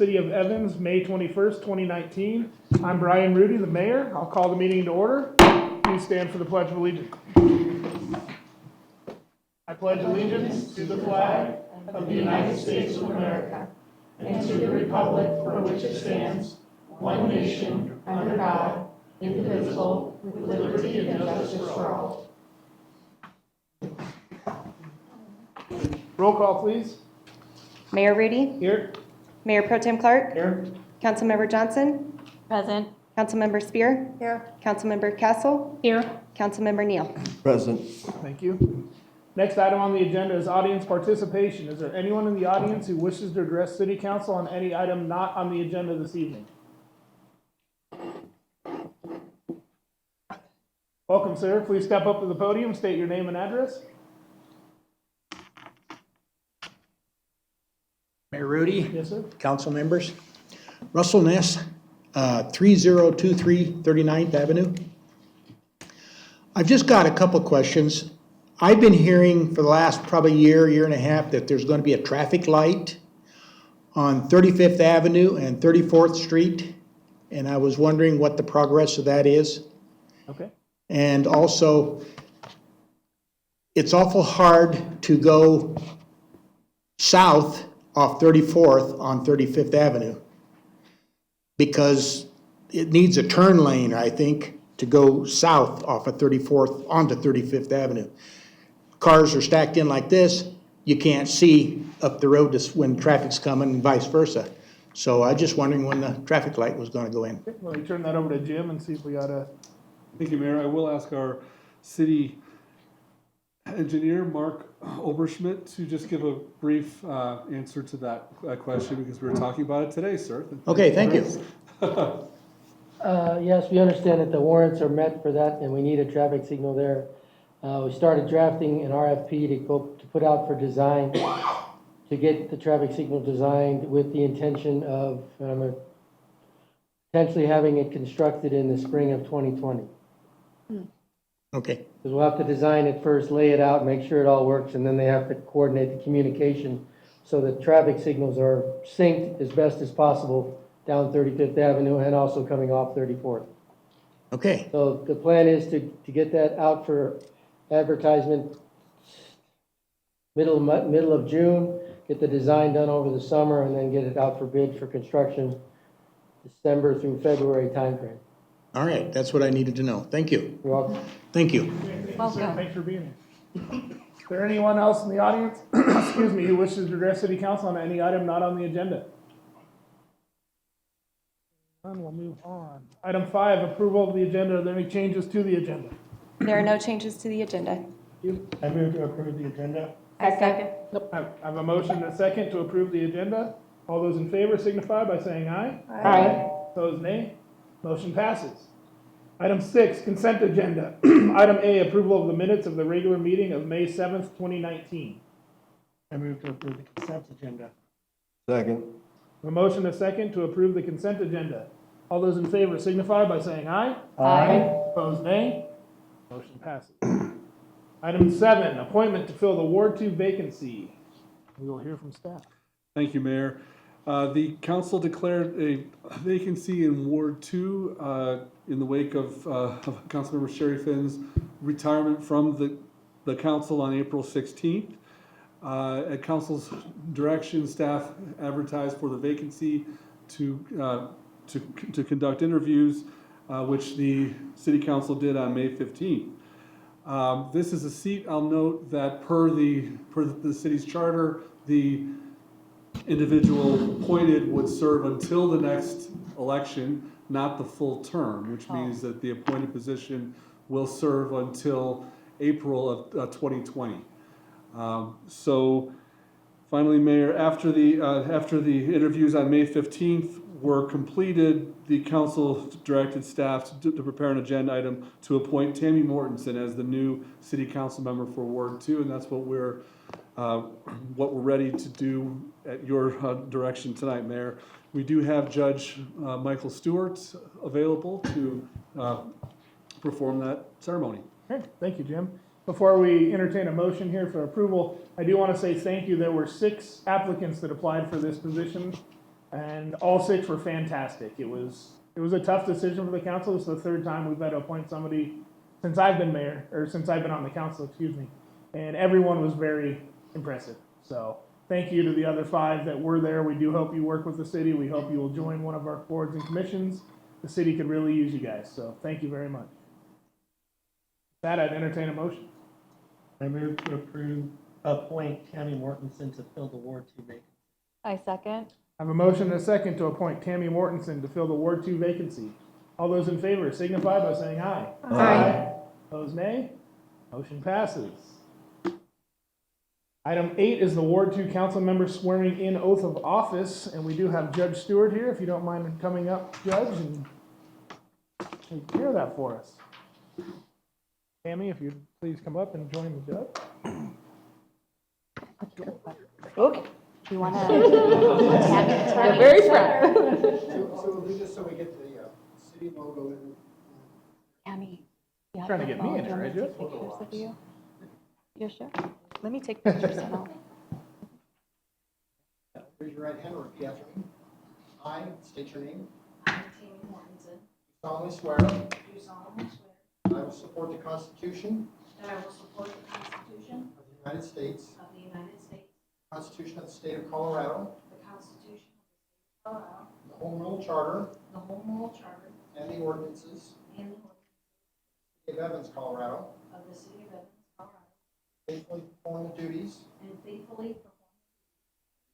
City of Evans, May 21st, 2019. I'm Brian Rudy, the mayor. I'll call the meeting to order. Please stand for the Pledge of Allegiance. I pledge allegiance to the flag of the United States of America and to the republic for which it stands, one nation, under God, indivisible, with liberty and justice for all. Roll call, please. Mayor Rudy? Here. Mayor Pro Tem Clark? Here. Councilmember Johnson? Present. Councilmember Spear? Here. Councilmember Castle? Here. Councilmember Neal? Present. Thank you. Next item on the agenda is audience participation. Is there anyone in the audience who wishes to address City Council on any item not on the agenda this evening? Welcome, sir. Please step up to the podium, state your name and address. Mayor Rudy, Yes, sir. council members. Russell Ness, 3023 39th Avenue. I've just got a couple questions. I've been hearing for the last probably year and a half that there's going to be a traffic light on 35th Avenue and 34th Street, and I was wondering what the progress of that is. Okay. And also, it's awful hard to go south off 34th on 35th Avenue because it needs a turn lane, I think, to go south off of 34th onto 35th Avenue. Cars are stacked in like this, you can't see up the road when traffic's coming and vice versa. So I'm just wondering when the traffic light was going to go in. Okay. Well, we turn that over to Jim and see if we got a. Thank you, Mayor. I will ask our city engineer, Mark Oberschmidt, to just give a brief answer to that question because we were talking about it today, sir. Okay, thank you. Yes, we understand that the warrants are met for that, and we need a traffic signal there. We started drafting an RFP to put out for design, to get the traffic signal designed with the intention of potentially having it constructed in the spring of 2020. Okay, Because we'll have to design it first, lay it out, make sure it all works, and then they have to coordinate the communication so that traffic signals are synced as best as possible down 35th Avenue and also coming off 34th. okay, So the plan is to get that out for advertisement middle of June, get the design done over the summer, and then get it out for bid for construction December through February timeframe. all right, that's what I needed to know. Thank you. You're welcome. Thank you. Welcome. Thanks for being here. Is there anyone else in the audience, excuse me, who wishes to address City Council on any item not on the agenda? And we'll move on. Item 5, approval of the agenda. Are there any changes to the agenda? There are no changes to the agenda. I move to approve the agenda. I second. I have a motion and a second to approve the agenda. All those in favor signify by saying aye. Aye. Opposed, nay. Motion passes. Item 6, consent agenda. Item A, approval of the minutes of the regular meeting of May 7th, 2019. I move to approve the consent agenda. Second. A motion and a second to approve the consent agenda. All those in favor signify by saying aye. Aye. Opposed, nay. Motion passes. Item 7, appointment to fill the Ward 2 vacancy. We will hear from staff. Thank you, Mayor. The council declared a vacancy in Ward 2 in the wake of Councilmember Sherry Finn's retirement from the council on April 16th. At council's direction, staff advertised for the vacancy to conduct interviews, which the city council did on May 15th. This is a seat, I'll note, that per the city's charter, the individual appointed would serve until the next election, not the full term, which means that the appointed position will serve until April of 2020. So finally, Mayor, after the interviews on May 15th were completed, the council directed staff to prepare an agenda item to appoint Tammy Mortensen as the new city council member for Ward 2, and that's what we're ready to do at your direction tonight, Mayor. We do have Judge Michael Stewart available to perform that ceremony. Okay, thank you, Jim. Before we entertain a motion here for approval, I do want to say thank you. There were 6 applicants that applied for this position. and all 6 were fantastic. It was a tough decision for the council. This is the 3rd time we've had to appoint somebody since I've been mayor, or since I've been on the council, excuse me. And everyone was very impressive. So thank you to the other 5 that were there. We do hope you work with the city. We hope you will join one of our boards and commissions. The city could really use you guys, so thank you very much. With that, I'd entertain a motion. I move to appoint Tammy Mortensen to fill the Ward 2 vacancy. I second. I have a motion and a second to appoint Tammy Mortensen to fill the Ward 2 vacancy. All those in favor signify by saying aye. Aye. Opposed, nay. Motion passes. Item 8 is the Ward 2 council member swearing in oath of office, and we do have Judge Stewart here, if you don't mind coming up, Judge, and take care of that for us. Tammy, if you'd please come up and join the judge. Okay. You want to? You're very proud. So we'll do this so we get the city logo in. Tammy. Trying to get me in it, right, Judge? Pictures of you. You're sure? Let me take pictures and I'll. Raise your right hand and repeat after me. I state your name. I, Tammy Mortensen, Solemnly swear do solemnly swear that I will support the Constitution that I will support the Constitution of the United States, of the United States, the Constitution of the State of Colorado, the Constitution of the State of Colorado, the Home Rule Charter, the Home Rule Charter, and the ordinances and the ordinances of Evans, Colorado, of the City of Evans, Colorado, faithfully perform the duties and faithfully perform of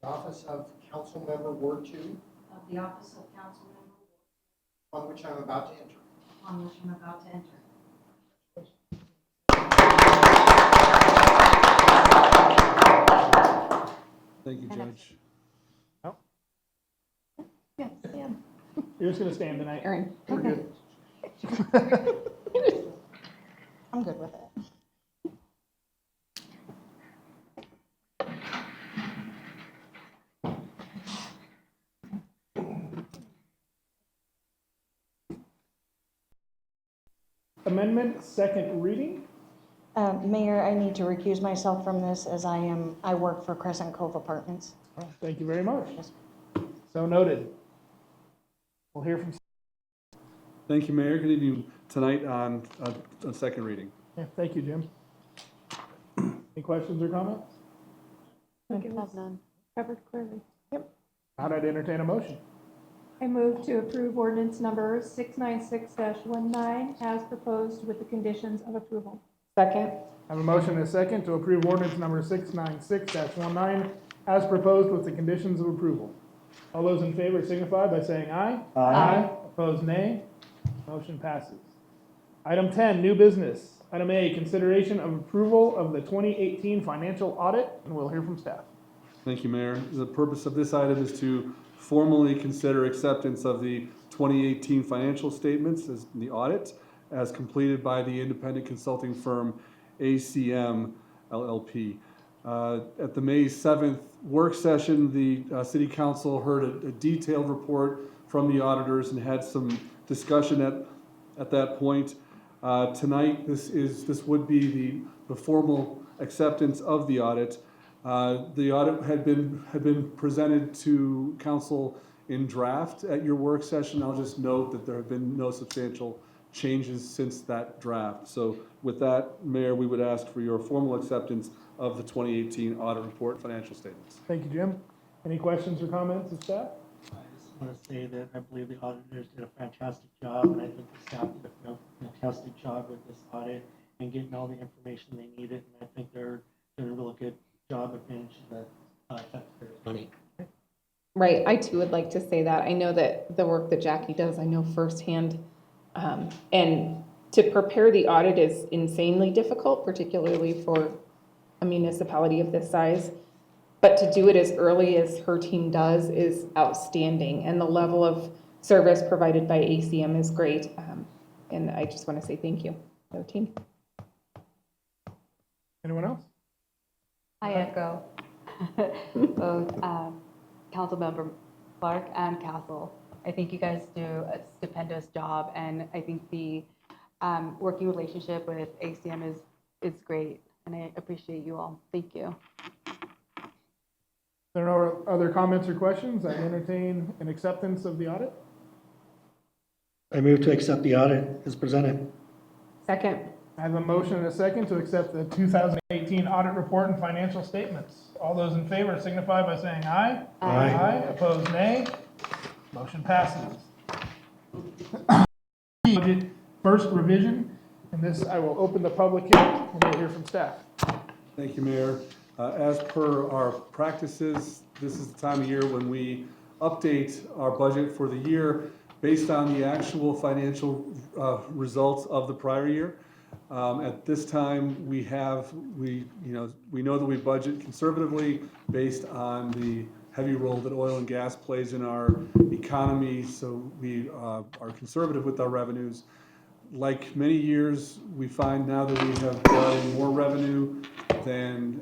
the office of Council Member Ward 2, of the office of Council Member on which I am about to enter. on which I'm about to enter. Thank you, Judge. Yes, Sam. You're just gonna stand tonight. Erin. We're good. I'm good with it. Amendment, second reading. Mayor, I need to recuse myself from this as I work for Crescent Cove Apartments. Well, thank you very much. So noted. We'll hear from. Thank you, Mayor. Good evening tonight on second reading. Yeah, thank you, Jim. Any questions or comments? Have none. Covered clearly. I'd entertain a motion. I move to approve ordinance number 696-19 as proposed with the conditions of approval. Second. I have a motion and a second to approve ordinance number 696-19 as proposed with the conditions of approval. All those in favor signify by saying aye. Aye. Opposed, nay. Motion passes. Item 10, new business. Item A, consideration of approval of the 2018 financial audit, and we'll hear from staff. Thank you, Mayor. The purpose of this item is to formally consider acceptance of the 2018 financial statements as the audit as completed by the independent consulting firm ACM LLP. At the May 7th work session, the City Council heard a detailed report from the auditors and had some discussion at that point. Tonight, this would be the formal acceptance of the audit. The audit had been presented to council in draft at your work session. I'll just note that there have been no substantial changes since that draft. So with that, Mayor, we would ask for your formal acceptance of the 2018 audit report financial statements. Thank you, Jim. Any questions or comments of staff? I just want to say that I believe the auditors did a fantastic job, and I think the staff did a fantastic job with this audit and getting all the information they needed, and I think they're doing a really good job of managing the taxpayers' money. Right, I too would like to say that. I know that the work that Jackie does, I know firsthand. And to prepare the audit is insanely difficult, particularly for a municipality of this size. But to do it as early as her team does is outstanding. And the level of service provided by ACM is great. And I just want to say thank you to the team. Anyone else? I echo both Councilmember Clark and Castle. I think you guys do a stupendous job, and I think the working relationship with ACM is great, and I appreciate you all. Thank you. there are no other comments or questions, I entertain an acceptance of the audit. I move to accept the audit as presented. Second. I have a motion and a second to accept the 2018 audit report and financial statements. All those in favor signify by saying aye. Aye. Aye. Opposed, nay. Motion passes. Budget first revision, and this I will open the public hearing and we'll hear from staff. Thank you, Mayor. As per our practices, this is the time of year when we update our budget for the year based on the actual financial results of the prior year. At this time, we know that we budget conservatively based on the heavy role that oil and gas plays in our economy, so we are conservative with our revenues. Like many years, we find now that we have brought in more revenue than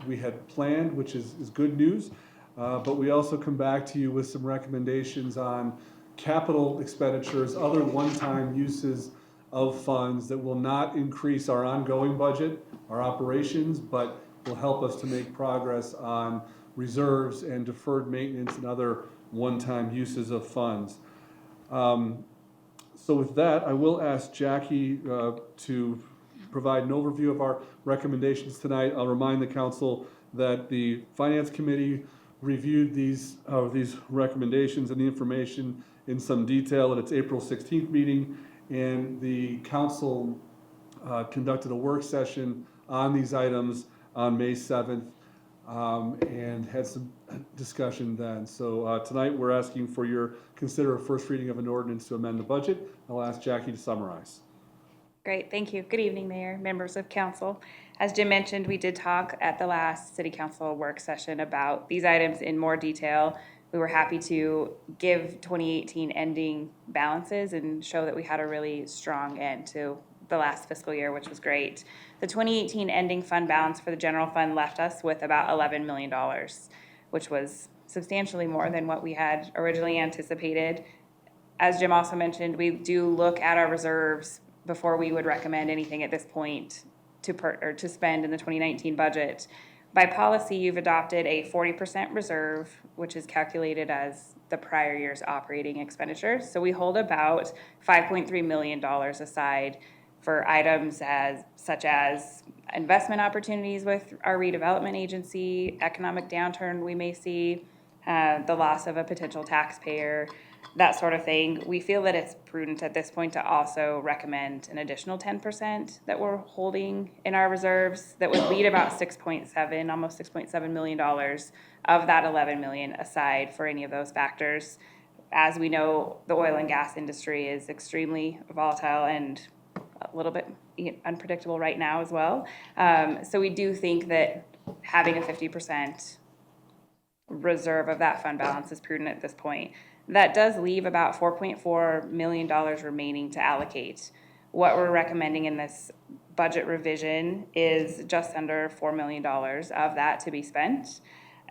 we had planned, which is good news. But we also come back to you with some recommendations on capital expenditures, other one-time uses of funds that will not increase our ongoing budget, our operations, but will help us to make progress on reserves and deferred maintenance and other one-time uses of funds. So with that, I will ask Jackie to provide an overview of our recommendations tonight. I'll remind the council that the Finance Committee reviewed these recommendations and the information in some detail at its April 16th meeting, and the council conducted a work session on these items on May 7th and had some discussion then. So tonight we're asking for your consider a first reading of an ordinance to amend the budget. I'll ask Jackie to summarize. Great, thank you. Good evening, Mayor, members of council. As Jim mentioned, we did talk at the last City Council work session about these items in more detail. We were happy to give 2018 ending balances and show that we had a really strong end to the last fiscal year, which was great. The 2018 ending fund balance for the general fund left us with about $11 million, which was substantially more than what we had originally anticipated. As Jim also mentioned, we do look at our reserves before we would recommend anything at this point to spend in the 2019 budget. By policy, you've adopted a 40% reserve, which is calculated as the prior year's operating expenditures. So we hold about $5.3 million aside for items such as investment opportunities with our redevelopment agency, economic downturn we may see, the loss of a potential taxpayer, that sort of thing. We feel that it's prudent at this point to also recommend an additional 10% that we're holding in our reserves that would lead about almost $6.7 million of that $11 million aside for any of those factors. As we know, the oil and gas industry is extremely volatile and a little bit unpredictable right now as well. So we do think that having a 50% reserve of that fund balance is prudent at this point. That does leave about $4.4 million remaining to allocate. What we're recommending in this budget revision is just under $4 million of that to be spent.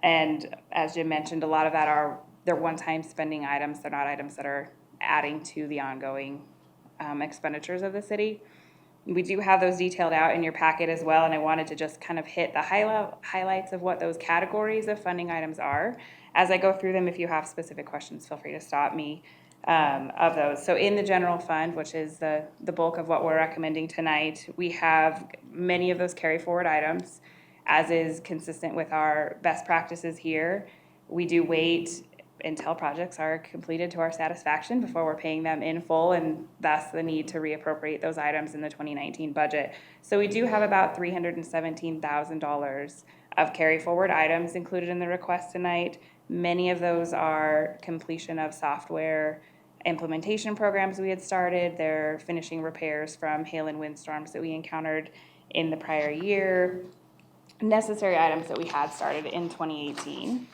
And as Jim mentioned, a lot of that they're one-time spending items. They're not items that are adding to the ongoing expenditures of the city. We do have those detailed out in your packet as well, and I wanted to just kind of hit the highlights of what those categories of funding items are. As I go through them, if you have specific questions, feel free to stop me of those. So in the general fund, which is the bulk of what we're recommending tonight, we have many of those carry forward items, as is consistent with our best practices here. We do wait until projects are completed to our satisfaction before we're paying them in full, and thus the need to reappropriate those items in the 2019 budget. So we do have about $317,000 of carry forward items included in the request tonight. Many of those are completion of software implementation programs we had started. They're finishing repairs from hail and windstorms that we encountered in the prior year. Necessary items that we had started in 2018.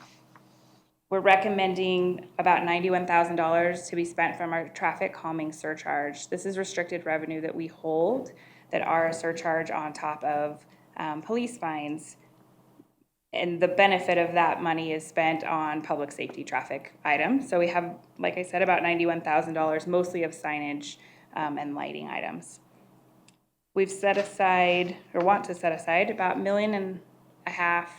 We're recommending about $91,000 to be spent from our traffic calming surcharge. This is restricted revenue that we hold that are a surcharge on top of police fines. And the benefit of that money is spent on public safety traffic items. So we have, like I said, about $91,000, mostly of signage and lighting items. We've set aside, or want to set aside, about $1.5 million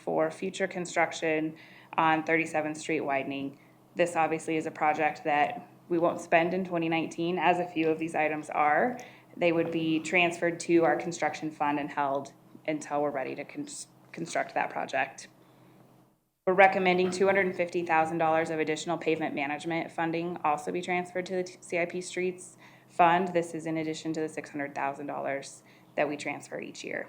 for future construction on 37th Street widening. This obviously is a project that we won't spend in 2019, as a few of these items are. They would be transferred to our construction fund and held until we're ready to construct that project. We're recommending $250,000 of additional pavement management funding also be transferred to the CIP Streets Fund. This is in addition to the $600,000 that we transfer each year.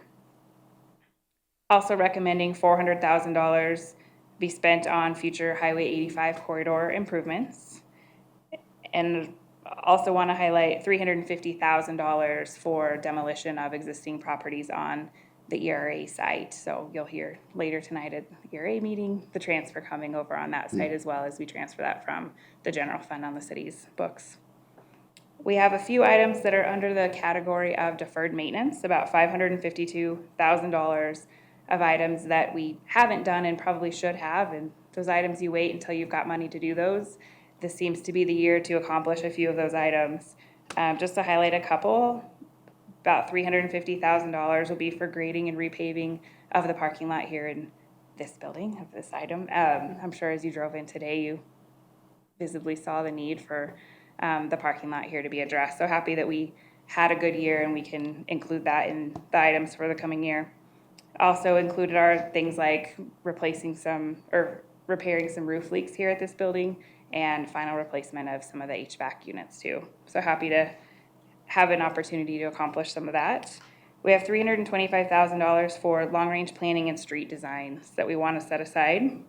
Also recommending $400,000 be spent on future Highway 85 corridor improvements. And also want to highlight $350,000 for demolition of existing properties on the ERA site. So you'll hear later tonight at the ERA meeting, the transfer coming over on that site, as well as we transfer that from the general fund on the city's books. We have a few items that are under the category of deferred maintenance, about $552,000 of items that we haven't done and probably should have, and those items you wait until you've got money to do those. This seems to be the year to accomplish a few of those items. Just to highlight a couple, about $350,000 will be for grading and repaving of the parking lot here in this building of this item. I'm sure as you drove in today, you visibly saw the need for the parking lot here to be addressed. So happy that we had a good year and we can include that in the items for the coming year. Also included are things like repairing some roof leaks here at this building and final replacement of some of the HVAC units too. So happy to have an opportunity to accomplish some of that. We have $325,000 for long-range planning and street designs that we want to set aside.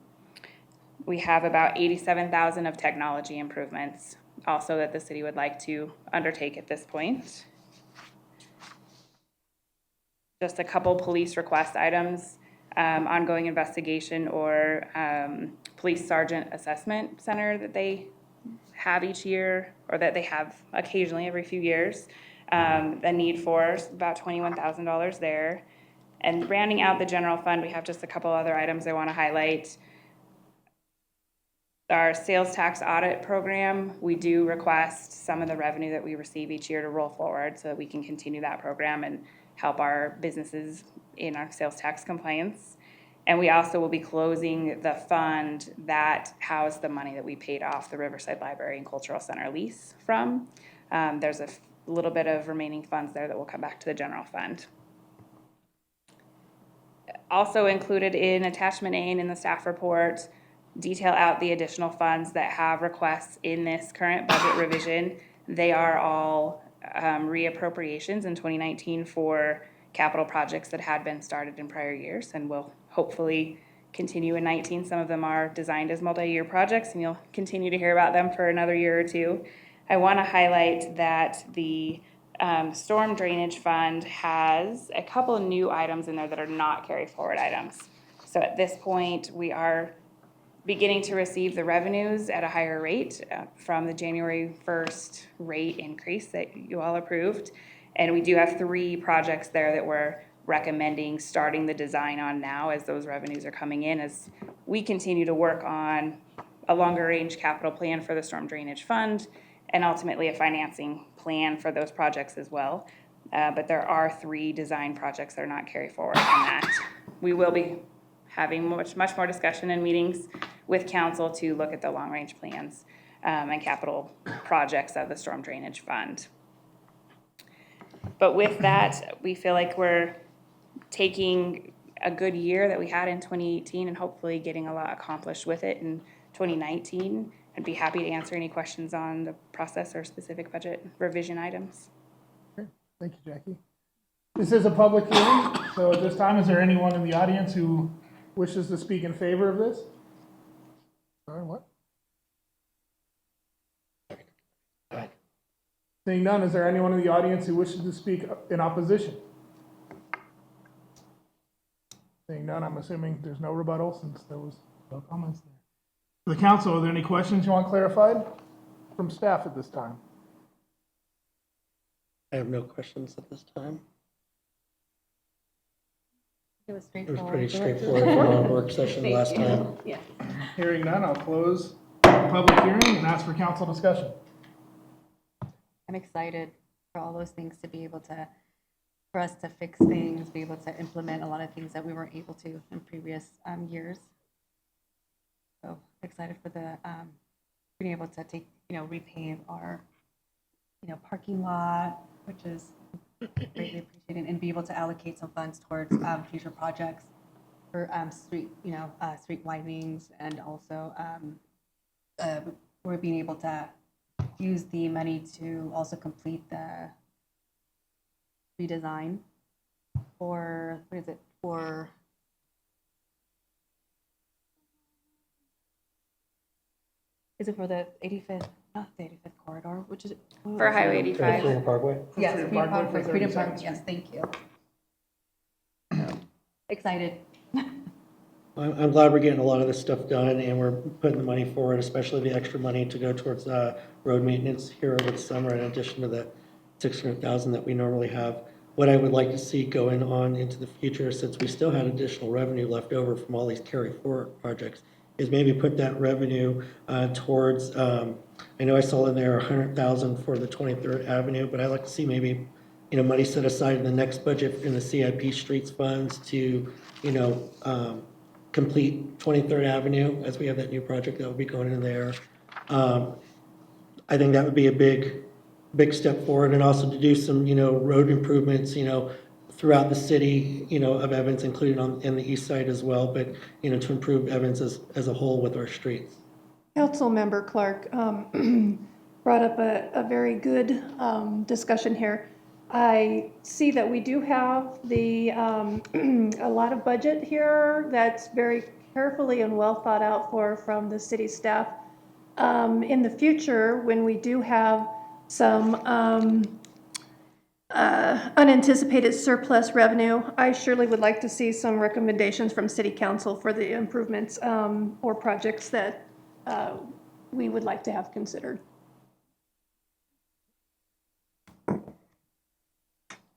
We have about $87,000 of technology improvements also that the city would like to undertake at this point. Just a couple police request items, ongoing investigation or police sergeant assessment center that they have each year, or that they have occasionally every few years. The need for about $21,000 there. And rounding out the general fund, we have just a couple other items I want to highlight. Our sales tax audit program, we do request some of the revenue that we receive each year to roll forward so that we can continue that program and help our businesses in our sales tax compliance. And we also will be closing the fund that housed the money that we paid off the Riverside Library and Cultural Center lease from. There's a little bit of remaining funds there that will come back to the general fund. Also included in attachment A and in the staff report, detail out the additional funds that have requests in this current budget revision. They are all reappropriations in 2019 for capital projects that had been started in prior years and will hopefully continue in 19. Some of them are designed as multi-year projects and you'll continue to hear about them for another year or two. I want to highlight that the storm drainage fund has a couple of new items in there that are not carry forward items. So at this point, we are beginning to receive the revenues at a higher rate from the January 1st rate increase that you all approved. And we do have 3 projects there that we're recommending starting the design on now as those revenues are coming in, as we continue to work on a longer range capital plan for the storm drainage fund and ultimately a financing plan for those projects as well. But there are 3 design projects that are not carry forward on that. We will be having much more discussion and meetings with council to look at the long range plans and capital projects of the storm drainage fund. But with that, we feel like we're taking a good year that we had in 2018 and hopefully getting a lot accomplished with it in 2019. I'd be happy to answer any questions on the process or specific budget revision items. Okay. Thank you, Jackie. This is a public hearing, so at this time, is there anyone in the audience who wishes to speak in favor of this? Sorry, what? Seeing none, is there anyone in the audience who wishes to speak in opposition? Seeing none, I'm assuming there's no rebuttal since there was no comments there. For the council, are there any questions you want clarified from staff at this time? I have no questions at this time. It was It was straightforward. pretty straightforward from our work session Thank last you. time. Yeah. Hearing none, I'll close the public hearing and ask for council discussion. I'm excited for all those things to be able to, for us to fix things, be able to implement a lot of things that we weren't able to in previous years. So excited for the, being able to take, repave our, parking lot, which is greatly appreciated, and be able to allocate some funds towards, future projects for, street, street widenings, and also, we're being able to use the money to also complete the redesign for, what is it, for, is it for the 85th, not the 85th corridor, which is it? For Highway 85. Freedom Parkway? Yes, Freedom Freedom Parkway Park, for for Freedom 30 Park, cents. yes, thank you. Excited. I'm glad we're getting a lot of this stuff done and we're putting the money forward, especially the extra money to go towards road maintenance here over the summer in addition to the 600,000 that we normally have. What I would like to see going on into the future, since we still had additional revenue left over from all these carry forward projects, is maybe put that revenue towards, I know I saw in there 100,000 for the 23rd Avenue, but I'd like to see maybe, money set aside in the next budget in the CIP streets funds to, complete 23rd Avenue, as we have that new project that will be going in there. I think that would be a big step forward, and also to do some, road improvements, throughout the city, of Evans, including in the east side as well, but, to improve Evans as a whole with our streets. Councilmember Clark brought up a very good discussion here. I see that we do have a lot of budget here that's very carefully and well thought out from the city staff. In the future, when we do have some unanticipated surplus revenue, I surely would like to see some recommendations from city council for the improvements or projects that we would like to have considered.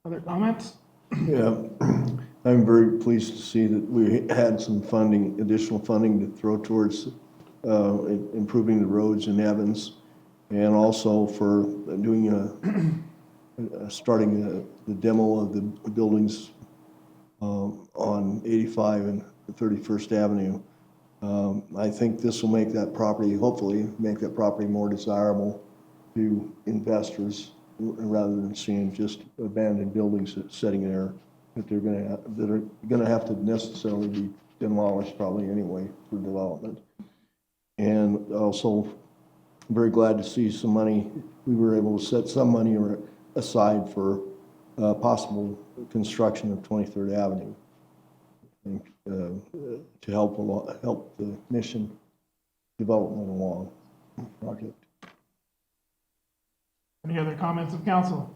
Other comments? Yeah, I'm very pleased to see that we had some funding, additional funding to throw towards improving the roads in Evans, and also for doing starting the demo of the buildings on 85 and 31st Avenue. I think this will make that property, hopefully, make that property more desirable to investors rather than seeing just abandoned buildings sitting there that are gonna have to necessarily be demolished probably anyway for development. And also, I'm very glad to see some money. We were able to set some money aside for possible construction of 23rd Avenue. I think, to help the mission development along project. Any other comments of council?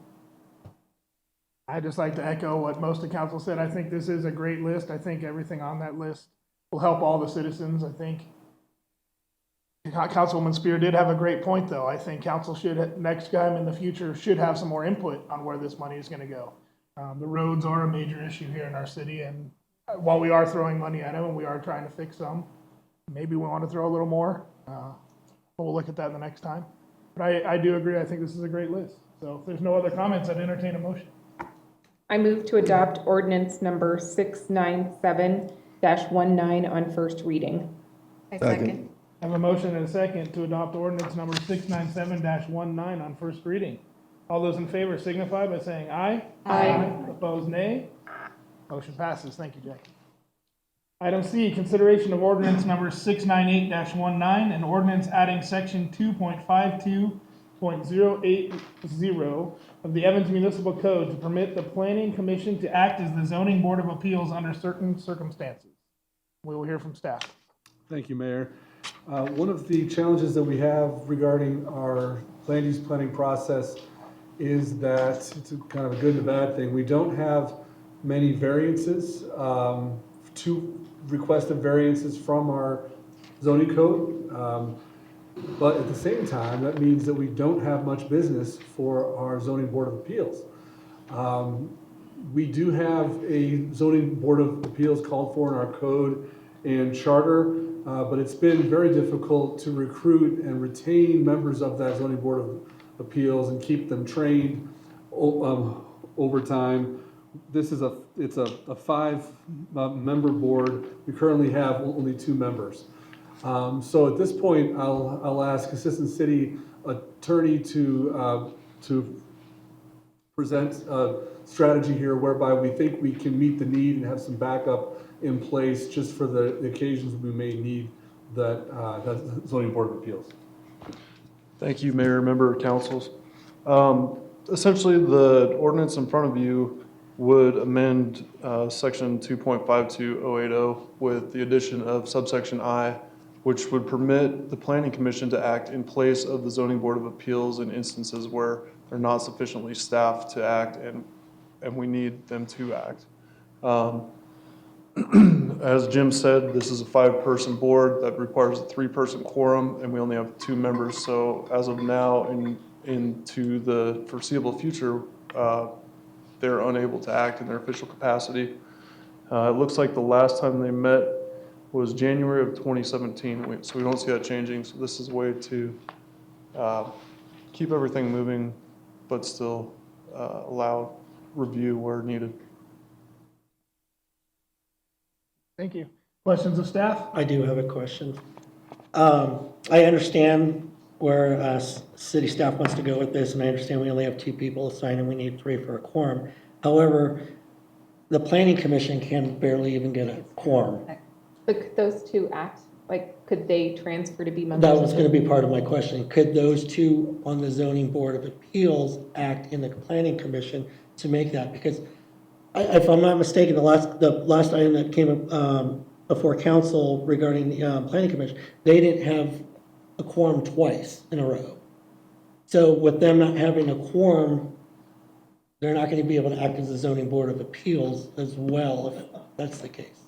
I'd just like to echo what most of council said. I think this is a great list. I think everything on that list will help all the citizens. I think Councilwoman Spear did have a great point, though. I think council should, next time in the future, should have some more input on where this money is going to go. The roads are a major issue here in our city, and while we are throwing money at them and we are trying to fix some, maybe we want to throw a little more. But we'll look at that the next time. But I do agree. I think this is a great list. So if there's no other comments, I'd entertain a motion. I move to adopt ordinance number 697-19 on first reading. I second. I have a motion and a second to adopt ordinance number 697-19 on first reading. All those in favor signify by saying aye. Aye. Opposed, nay. Motion passes. Thank you, Jackie. Item C, consideration of ordinance number 698-19, an ordinance adding section 2.52.080 of the Evans Municipal Code to permit the Planning Commission to act as the zoning board of appeals under certain circumstances. We will hear from staff. Thank you, Mayor. One of the challenges that we have regarding our land use planning process is that it's kind of a good and a bad thing. We don't have many variances, two requested variances from our zoning code. But at the same time, that means that we don't have much business for our zoning board of appeals. We do have a zoning board of appeals called for in our code and charter, but it's been very difficult to recruit and retain members of that zoning board of appeals and keep them trained over time. It's a 5-member board. We currently have only 2 members. So at this point, I'll ask Assistant City Attorney to present a strategy here whereby we think we can meet the need and have some backup in place just for the occasions we may need that zoning board of appeals. Thank you, Mayor, member of councils. Essentially, the ordinance in front of you would amend section 2.52080 with the addition of subsection I, which would permit the planning commission to act in place of the zoning board of appeals in instances where they're not sufficiently staffed to act and we need them to act. As Jim said, this is a 5-person board that requires a 3-person quorum, and we only have 2 members. So as of now and into the foreseeable future, they're unable to act in their official capacity. It looks like the last time they met was January of 2017, so we don't see that changing. So this is a way to keep everything moving, but still allow review where needed. Thank you. Questions of staff? I do have a question. I understand where city staff wants to go with this, and I understand we only have 2 people assigned and we need 3 for a quorum. However, the planning commission can barely even get a quorum. But could those 2 act? Like, could they transfer to be members? That was going to be part of my question. Could those 2 on the zoning board of appeals act in the planning commission to make that? Because if I'm not mistaken, the last item that came before council regarding the planning commission, they didn't have a quorum twice in a row. So with them not having a quorum, they're not going to be able to act as a zoning board of appeals as well, if that's the case.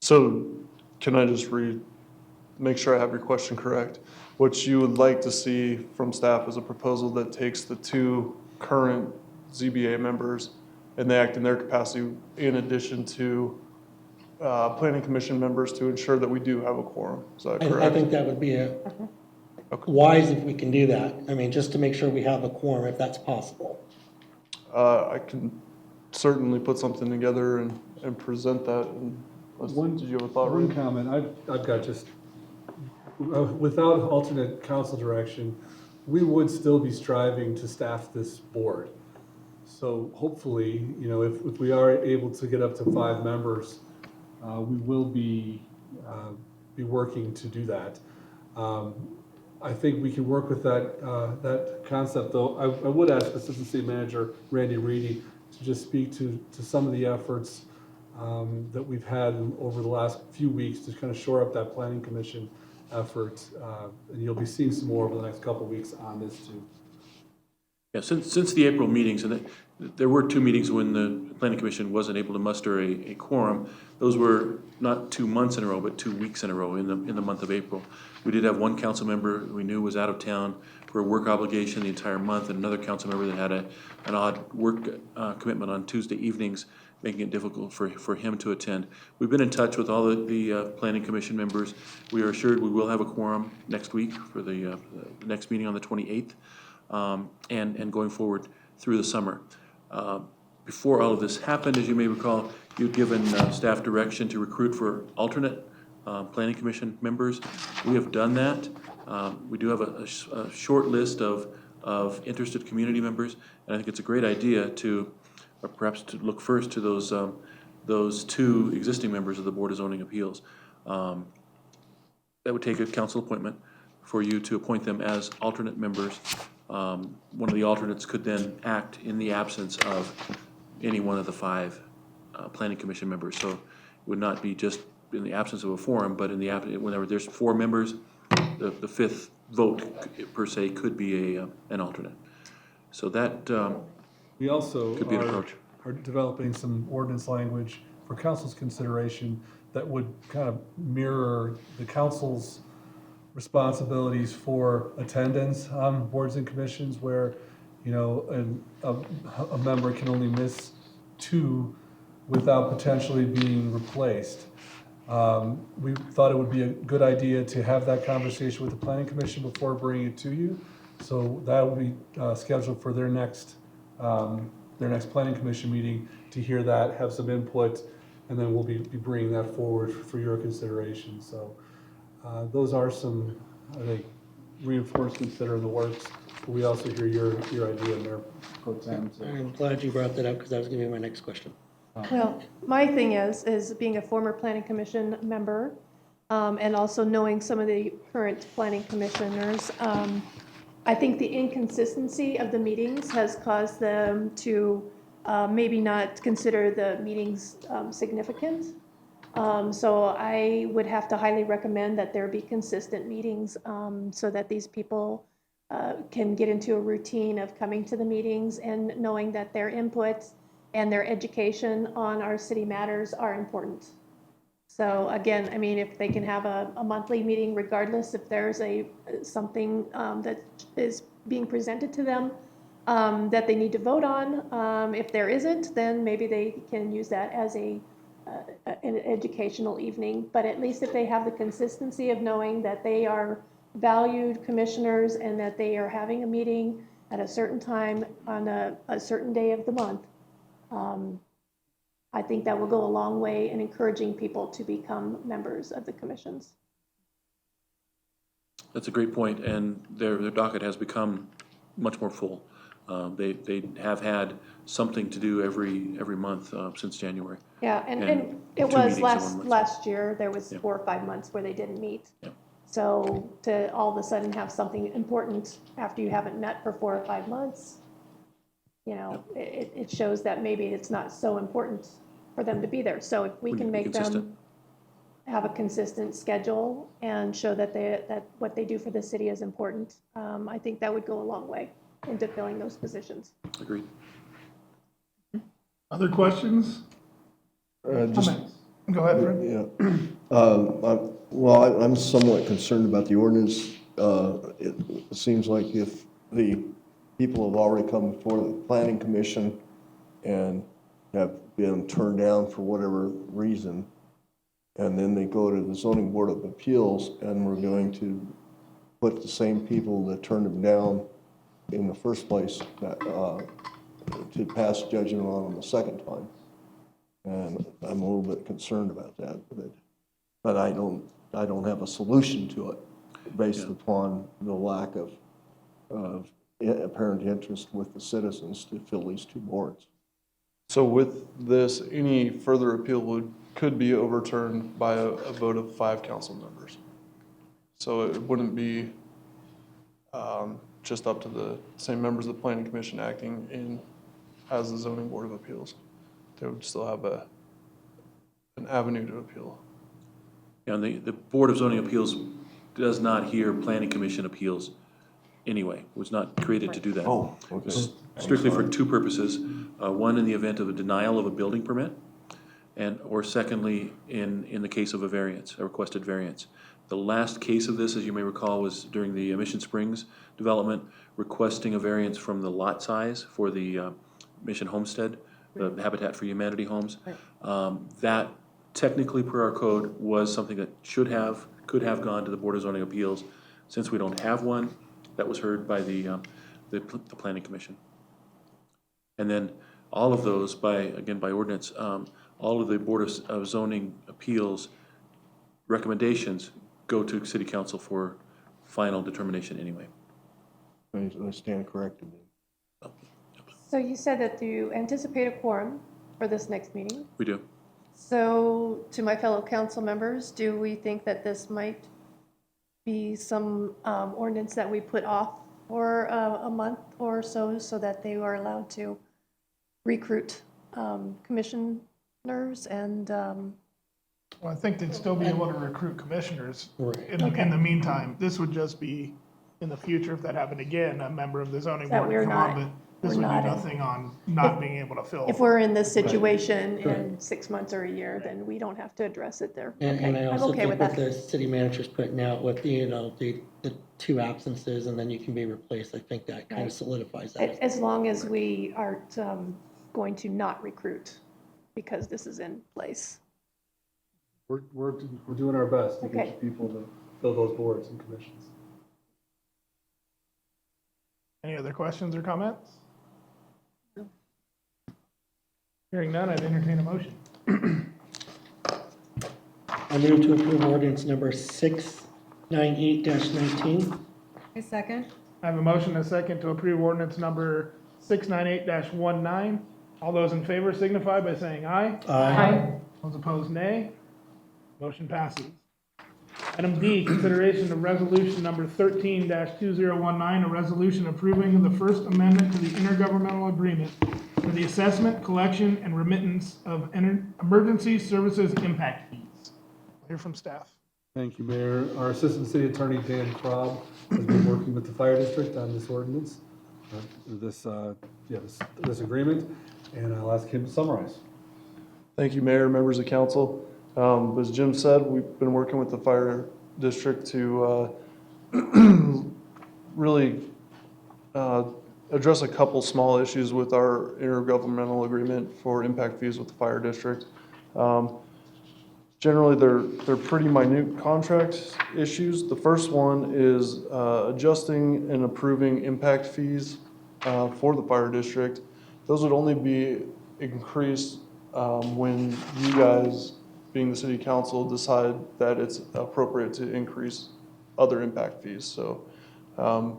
So can I just make sure I have your question correct? What you would like to see from staff is a proposal that takes the 2 current ZBA members and they act in their capacity in addition to planning commission members to ensure that we do have a quorum. Is that correct? I think that would be wise if we can do that. I mean, just to make sure we have a quorum if that's possible. I can certainly put something together and present that. Did you have a thought? One comment. I've got just, without alternate council direction, we would still be striving to staff this board. So hopefully, if we are able to get up to 5 members, we will be working to do that. I think we can work with that concept, though. I would ask Assistant City Manager Randy Reedy to just speak to some of the efforts that we've had over the last few weeks to kind of shore up that planning commission effort. And you'll be seeing some more over the next couple of weeks on this too. Yeah, since the April meetings, and there were 2 meetings when the Planning Commission wasn't able to muster a quorum. Those were not 2 months in a row, but 2 weeks in a row in the month of April. We did have 1 council member we knew was out of town for a work obligation the entire month, and another council member that had an odd work commitment on Tuesday evenings, making it difficult for him to attend. We've been in touch with all the Planning Commission members. We are assured we will have a quorum next week for the next meeting on the 28th. And going forward through the summer. Before all of this happened, as you may recall, you'd given staff direction to recruit for alternate planning commission members. We have done that. We do have a short list of interested community members, and I think it's a great idea to perhaps to look first to those 2 existing members of the Board of Zoning Appeals. That would take a council appointment for you to appoint them as alternate members. One of the alternates could then act in the absence of any one of the 5 planning commission members. So it would not be just in the absence of a forum, but whenever there's 4 members, the 5th vote per se could be an alternate. So that we also could be an approach. Are developing some ordinance language for council's consideration that would kind of mirror the council's responsibilities for attendance on boards and commissions, where a member can only miss 2 without potentially being replaced. We thought it would be a good idea to have that conversation with the planning commission before bringing it to you. So that will be scheduled for their next planning commission meeting to hear that, have some input, and then we'll be bringing that forward for your consideration. So Those are some, I think, reinforcements that are in the works. We also hear your idea, Mayor Pro Tem. So. I'm glad you brought that up because that was going to be my next question. Well, my thing is being a former planning commission member, and also knowing some of the current planning commissioners, I think the inconsistency of the meetings has caused them to maybe not consider the meetings significant. So I would have to highly recommend that there be consistent meetings so that these people can get into a routine of coming to the meetings and knowing that their input and their education on our city matters are important. So again, I mean, if they can have a monthly meeting regardless if there's something that is being presented to them that they need to vote on. If there isn't, then maybe they can use that as an educational evening. But at least if they have the consistency of knowing that they are valued commissioners and that they are having a meeting at a certain time on a certain day of the month, I think that will go a long way in encouraging people to become members of the commissions. That's a great point, and their docket has become much more full. They have had something to do every month since January. Yeah, and it was last year, there was 4 or 5 months where they didn't meet. Yeah. So to all of a sudden have something important after you haven't met for 4 or 5 months, you know, it shows that maybe it's not so important for them to be there. So if we can make them have a consistent schedule and show that that what they do for the city is important, I think that would go a long way into filling those positions. Agreed. Other questions? Just, Go ahead, Fred. yeah. Well, I'm somewhat concerned about the ordinance. It seems like if the people have already come before the planning commission and have been turned down for whatever reason, and then they go to the zoning board of appeals, and we're going to put the same people that turned them down in the first place to pass judgment on them the second time. And I'm a little bit concerned about that, but I don't have a solution to it based upon the lack of apparent interest with the citizens to fill these two boards. So with this, any further appeal could be overturned by a vote of 5 council members. So it wouldn't be just up to the same members of the planning commission acting as the zoning board of appeals. They would still have an avenue to appeal. Yeah, and the Board of Zoning Appeals does not hear planning commission appeals anyway. It was not created to do that. Oh, okay. Strictly for 2 purposes. One, in the event of a denial of a building permit, or secondly, in the case of a variance, a requested variance. The last case of this, as you may recall, was during the Mission Springs development, requesting a variance from the lot size for the Mission Homestead, the Habitat for Humanity homes. That technically, per our code, was something that could have gone to the Board of Zoning Appeals. Since we don't have one, that was heard by the Planning Commission. And then all of those, by ordinance, all of the Board of Zoning Appeals recommendations go to City Council for final determination anyway. I stand corrected. So you said that you anticipate a quorum for this next meeting. We do. So to my fellow council members, do we think that this might be some ordinance that we put off for a month or so that they are allowed to recruit commissioners and Well, I think they'd still be able to recruit commissioners. Right. In the meantime, this would just be, in the future, if that happened again, a member of the zoning That board we're would come not- on, but this we're would do not in. nothing on not being able to fill. if we're in this situation in 6 months or a year, then we don't have to address it there. And I Okay, I'm also okay think with what that. the city manager's putting out with the 2 absences and then you can be replaced, I think that kind of solidifies that. As long as we aren't going to not recruit because this is in place. We're doing our best to Okay. get people to fill those boards and commissions. Any other questions or comments? Hearing none, I'd entertain a motion. I move to approve ordinance number 6 698-19. A second. I have a motion and a second to approve ordinance number 698-19. All those in favor signify by saying aye. Aye. Those opposed, nay. Motion passes. Item D, consideration of resolution number 13-2019, a resolution approving the First Amendment to the intergovernmental agreement for the assessment, collection, and remittance of emergency services impact fees. We'll hear from staff. Thank you, Mayor. Our Assistant City Attorney, Dan Krob, has been working with the Fire District on this ordinance, this agreement, and I'll ask him to summarize. Thank you, Mayor, members of council. As Jim said, we've been working with the fire district to really address a couple small issues with our intergovernmental agreement for impact fees with the fire district. Generally, they're pretty minute contract issues. The first one is adjusting and approving impact fees for the fire district. Those would only be increased when you guys, being the city council, decide that it's appropriate to increase other impact fees. So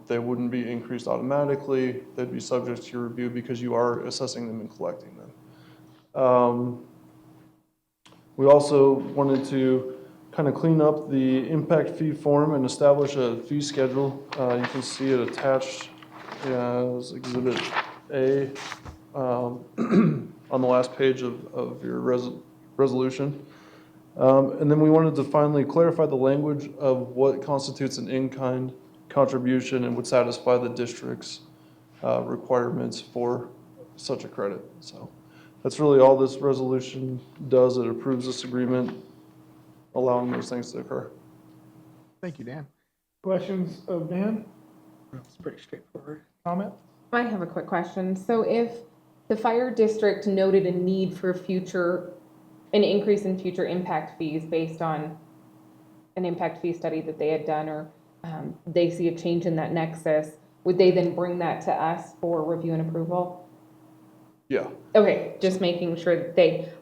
they wouldn't be increased automatically. They'd be subject to your review because you are assessing them and collecting them. We also wanted to kind of clean up the impact fee form and establish a fee schedule. You can see it attached as Exhibit A on the last page of your resolution. And then we wanted to finally clarify the language of what constitutes an in-kind contribution and would satisfy the district's requirements for such a credit. So that's really all this resolution does. It approves this agreement, allowing those things to occur. Thank you, Dan. Questions of Dan? It's pretty straightforward. Comment? I have a quick question. So if the fire district noted a need for an increase in future impact fees based on an impact fee study that they had done, or they see a change in that nexus, would they then bring that to us for review and approval? Yeah. Okay, just making sure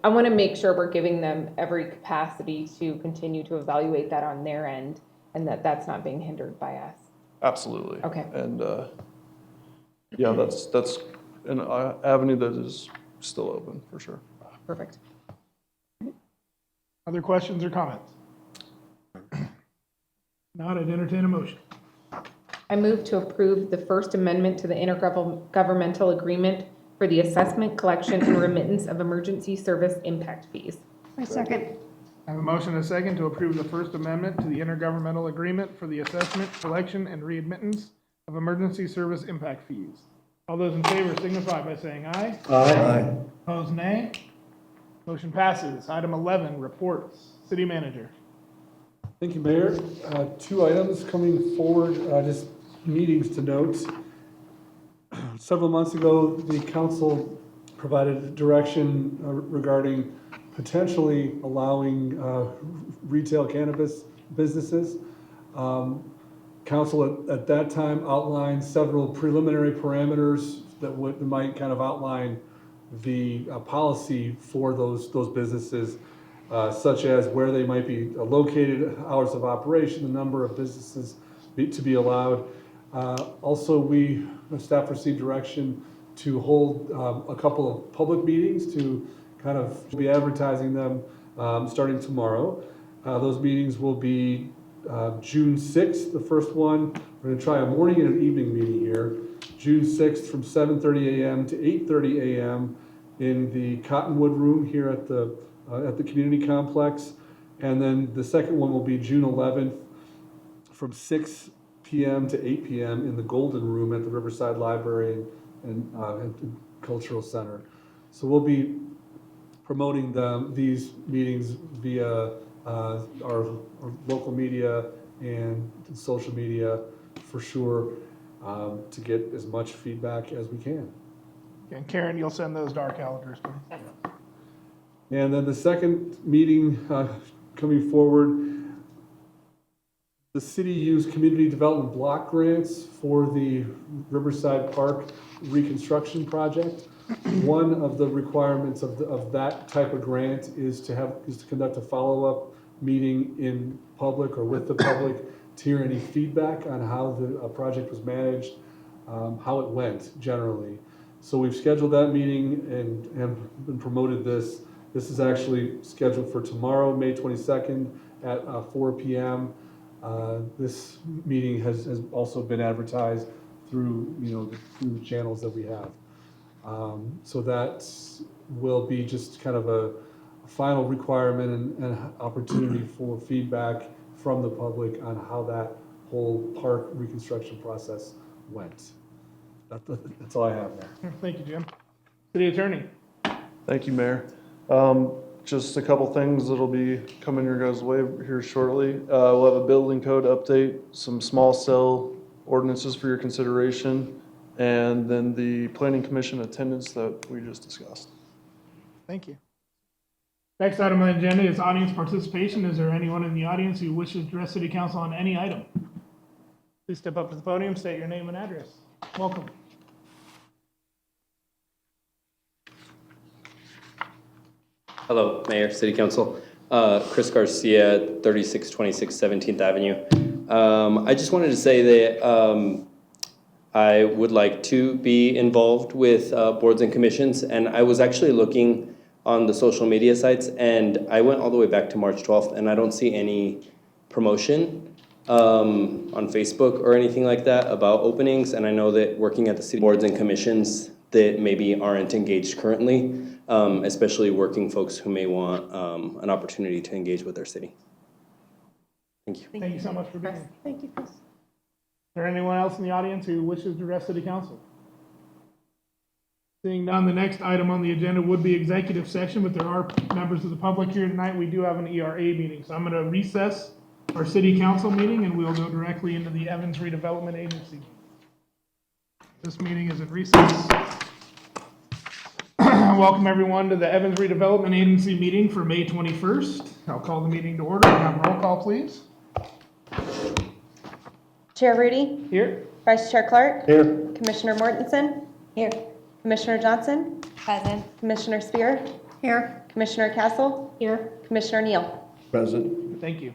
I want to make sure we're giving them every capacity to continue to evaluate that on their end, and that's not being hindered by us. Absolutely. Okay. And yeah, that's an avenue that is still open for sure. Perfect. Other questions or comments? Not, I'd entertain a motion. I move to approve the First Amendment to the Intergovernmental Agreement for the assessment, collection, and remittance of emergency service impact fees. A second. I have a motion and a second to approve the First Amendment to the Intergovernmental Agreement for the assessment, collection, and readmittance of emergency service impact fees. All those in favor signify by saying aye. Aye. Opposed, nay. Motion passes. Item 11, reports. City Manager. Thank you, Mayor. Two items coming forward, just meetings to note. Several months ago, the council provided direction regarding potentially allowing retail cannabis businesses. Council at that time outlined several preliminary parameters that might kind of outline the policy for those businesses, such as where they might be located, hours of operation, the number of businesses to be allowed. Also, staff received direction to hold a couple of public meetings to kind of be advertising them starting tomorrow. Those meetings will be June 6th, the first one. We're going to try a morning and an evening meeting here. June 6th from 7:30 a.m. to 8:30 a.m. in the Cottonwood Room here at the community complex. And then the second one will be June 11th from 6 p.m. to 8 p.m. in the Golden Room at the Riverside Library and Cultural Center. So we'll be promoting these meetings via our local media and social media for sure, to get as much feedback as we can. And Karen, you'll send those to our calendars, please. And then the second meeting coming forward, the city used community development block grants for the Riverside Park reconstruction project. One of the requirements of that type of grant is to conduct a follow-up meeting in public or with the public to hear any feedback on how the project was managed, how it went generally. So we've scheduled that meeting and have been promoted this. This is actually scheduled for tomorrow, May 22nd at 4 p.m. This meeting has also been advertised through, through the channels that we have. So that will be just kind of a final requirement and opportunity for feedback from the public on how that whole park reconstruction process went. That's all I have there. Thank you, Jim. City Attorney. Thank you, Mayor. Just a couple things that'll be coming your guys' way here shortly. We'll have a building code update, some small cell ordinances for your consideration, and then the planning commission attendance that we just discussed. Thank you. Next item on the agenda is audience participation. Is there anyone in the audience who wishes to address City Council on any item? Please step up to the podium, state your name and address. Welcome. Hello, Mayor, City Council. Chris Garcia, 3626 17th Avenue. I just wanted to say that I would like to be involved with boards and commissions, and I was actually looking on the social media sites, and I went all the way back to March 12th, and I don't see any promotion on Facebook or anything like that about openings, and I know that working at the city boards and commissions that maybe aren't engaged currently, especially working folks who may want an opportunity to engage with their city. Thank you. Thank you so much for being here. Thank you, Chris. Is there anyone else in the audience who wishes to address City Council? Seeing none, the next item on the agenda would be executive session, but there are members of the public here tonight. We do have an ERA meeting, so I'm going to recess our City Council meeting, and we'll go directly into the Evans Redevelopment Agency. This meeting is at recess. Welcome everyone to the Evans Redevelopment Agency meeting for May 21st. I'll call the meeting to order. Have a roll call, please. Chair Rudy? Here. Vice Chair Clark? Here. Commissioner Mortensen? Here. Commissioner Johnson? Present. Commissioner Spear? Here. Commissioner Castle? Here. Commissioner Neal? Present. Thank you.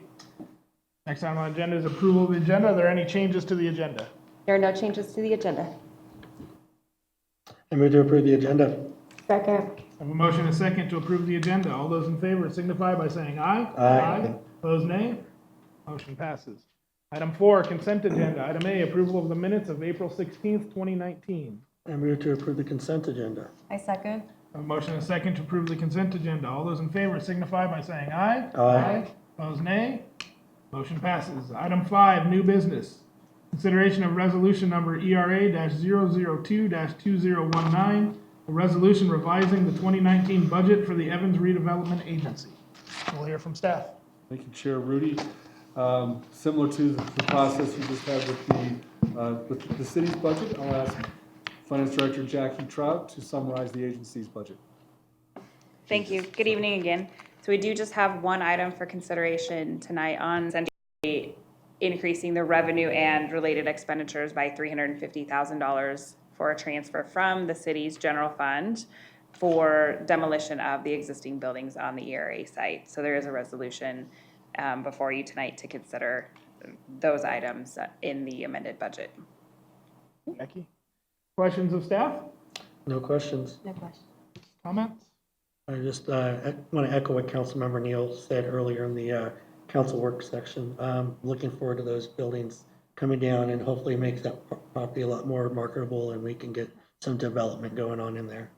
Next item on the agenda is approval of the agenda. Are there any changes to the agenda? There are no changes to the agenda. I move to approve the agenda. Second. I have a motion and a second to approve the agenda. All those in favor signify by saying aye. Aye. Opposed, nay. Motion passes. Item 4, consent agenda. Item A, approval of the minutes of April 16th, 2019. I move to approve the consent agenda. I second. I have a motion and a second to approve the consent agenda. All those in favor signify by saying aye. Aye. Opposed, nay. Motion passes. Item 5, new business. Consideration of resolution number ERA-002-2019, a resolution revising the 2019 budget for the Evans Redevelopment Agency. We'll hear from staff. Thank you, Chair Rudy. Similar to the process we just had with the city's budget, I'll ask Finance Director Jackie Trout to summarize the agency's budget. Thank you. Good evening again. So we do just have one item for consideration tonight on essentially increasing the revenue and related expenditures by $350,000 for a transfer from the city's general fund for demolition of the existing buildings on the ERA site. So there is a resolution before you tonight to consider those items in the amended budget. Becky? Questions of staff? No questions. No question. Comments? I just want to echo what Councilmember Neal said earlier in the council work section. Looking forward to those buildings coming down and hopefully make that property a lot more marketable and we can get some development going on in there.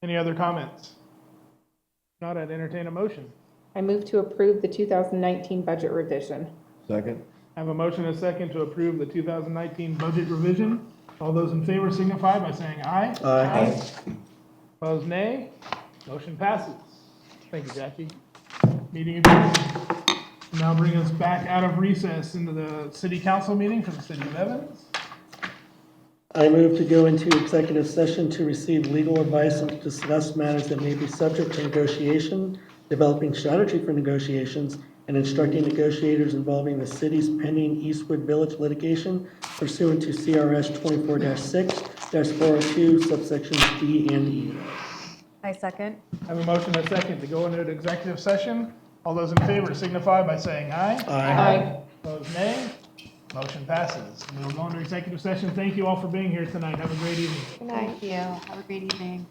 Any other comments? If not, I'd entertain a motion. I move to approve the 2019 budget revision. Second. I have a motion and a second to approve the 2019 budget revision. All those in favor signify by saying aye. Aye. Opposed, nay. Motion passes. Thank you, Jackie. Meeting adjourned. Now bring us back out of recess into the city council meeting for the city of Evans. I move to go into executive session to receive legal advice and to discuss matters that may be subject to negotiation, developing strategy for negotiations, and instructing negotiators involving the city's pending Eastwood Village litigation pursuant to CRS 24-6-402 subsections D and E. I second. I have a motion and a second to go into an executive session All those in favor signify by saying aye. Aye. Opposed, nay. Motion passes. We will go into executive session. Thank you all for being here tonight. Have a great evening. Good night. Thank you. Have a great evening.